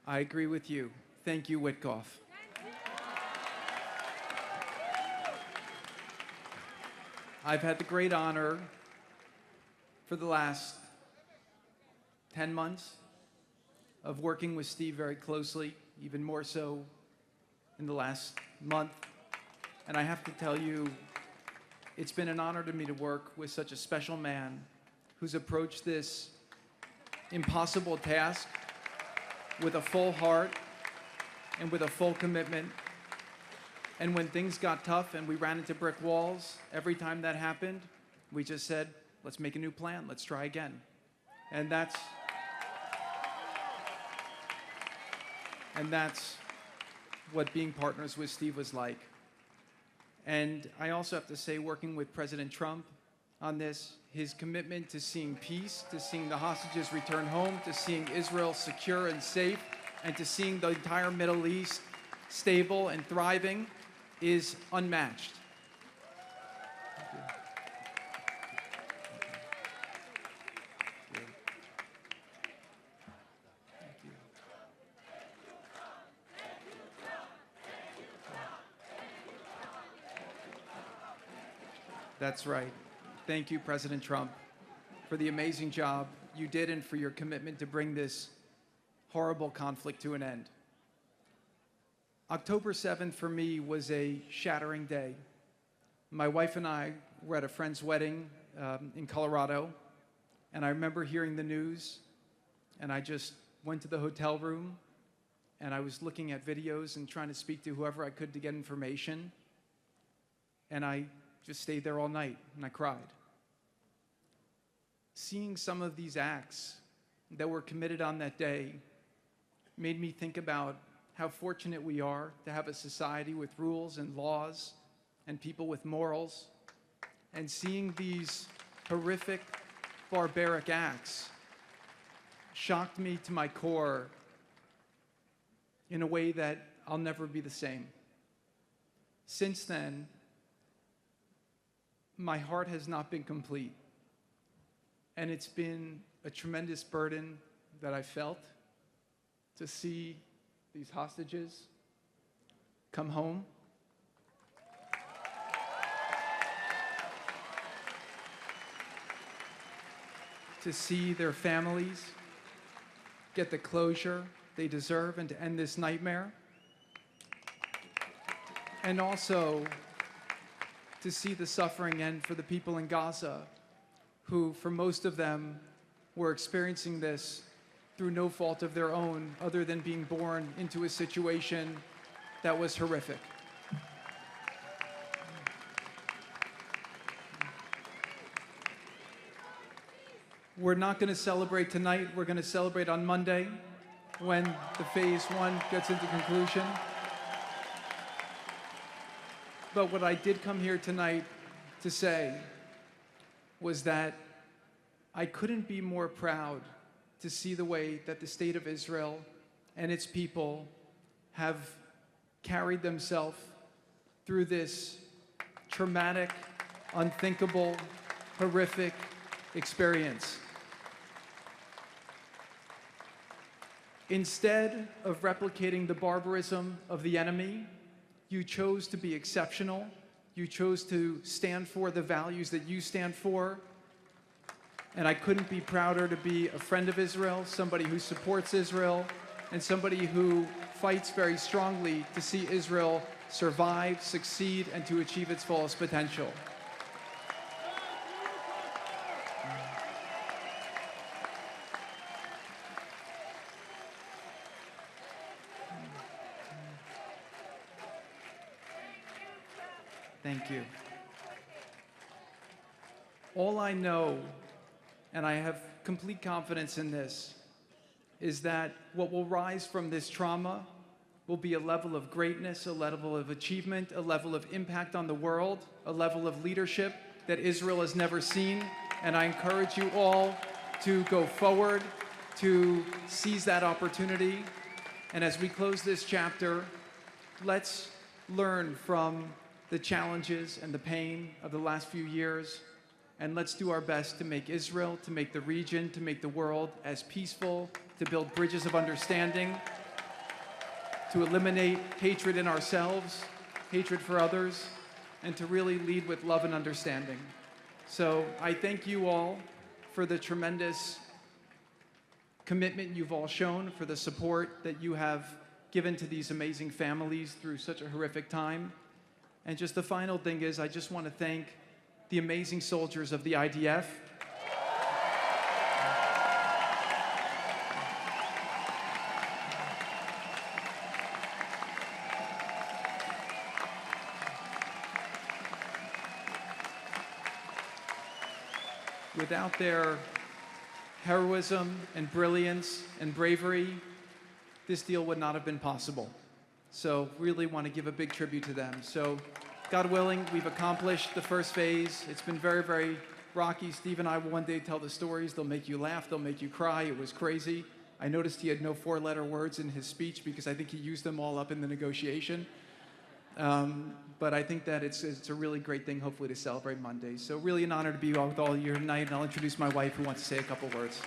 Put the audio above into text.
I agree with you. Thank you, Witkoff. I've had the great honor for the last 10 months of working with Steve very closely, even more so in the last month. And I have to tell you, it's been an honor to me to work with such a special man who's approached this impossible task with a full heart and with a full commitment. And when things got tough and we ran into brick walls, every time that happened, we just said, let's make a new plan, let's try again. And that's what being partners with Steve was like. And I also have to say, working with President Trump on this, his commitment to seeing peace, to seeing the hostages return home, to seeing Israel secure and safe, and to seeing the entire Middle East stable and thriving is unmatched. Thank you. Thank you. That's right. Thank you, President Trump, for the amazing job you did and for your commitment to bring this horrible conflict to an end. October 7th for me was a shattering day. My wife and I were at a friend's wedding in Colorado, and I remember hearing the news, and I just went to the hotel room, and I was looking at videos and trying to speak to whoever I could to get information, and I just stayed there all night, and I cried. Seeing some of these acts that were committed on that day made me think about how fortunate we are to have a society with rules and laws and people with morals. And seeing these horrific, barbaric acts shocked me to my core in a way that I'll never be the same. Since then, my heart has not been complete. And it's been a tremendous burden that I felt to see these hostages come home. To see their families get the closure they deserve and to end this nightmare. And also to see the suffering end for the people in Gaza, who, for most of them, were experiencing this through no fault of their own, other than being born into a situation that was horrific. We're not going to celebrate tonight. We're going to celebrate on Monday when the phase 1 gets into conclusion. But what I did come here tonight to say was that I couldn't be more proud to see the way that the state of Israel and its people have carried themselves through this traumatic, unthinkable, horrific experience. Instead of replicating the barbarism of the enemy, you chose to be exceptional. You chose to stand for the values that you stand for. And I couldn't be prouder to be a friend of Israel, somebody who supports Israel, and somebody who fights very strongly to see Israel survive, succeed, and to achieve its fullest potential. Thank you. All I know, and I have complete confidence in this, is that what will rise from this trauma will be a level of greatness, a level of achievement, a level of impact on the world, a level of leadership that Israel has never seen. And I encourage you all to go forward, to seize that opportunity. And as we close this chapter, let's learn from the challenges and the pain of the last few years, and let's do our best to make Israel, to make the region, to make the world as peaceful, to build bridges of understanding, to eliminate hatred in ourselves, hatred for others, and to really lead with love and understanding. So I thank you all for the tremendous commitment you've all shown, for the support that you have given to these amazing families through such a horrific time. And just the final thing is, I just want to thank the amazing soldiers of the IDF. Without their heroism and brilliance and bravery, this deal would not have been possible. So really want to give a big tribute to them. So God willing, we've accomplished the first phase. It's been very, very rocky. Steve and I will one day tell the stories. They'll make you laugh. They'll make you cry. It was crazy. I noticed he had no four-letter words in his speech because I think he used them all up in the negotiation. But I think that it's a really great thing, hopefully, to celebrate Monday. So really an honor to be with all of you tonight, and I'll introduce my wife, who wants to say a couple words.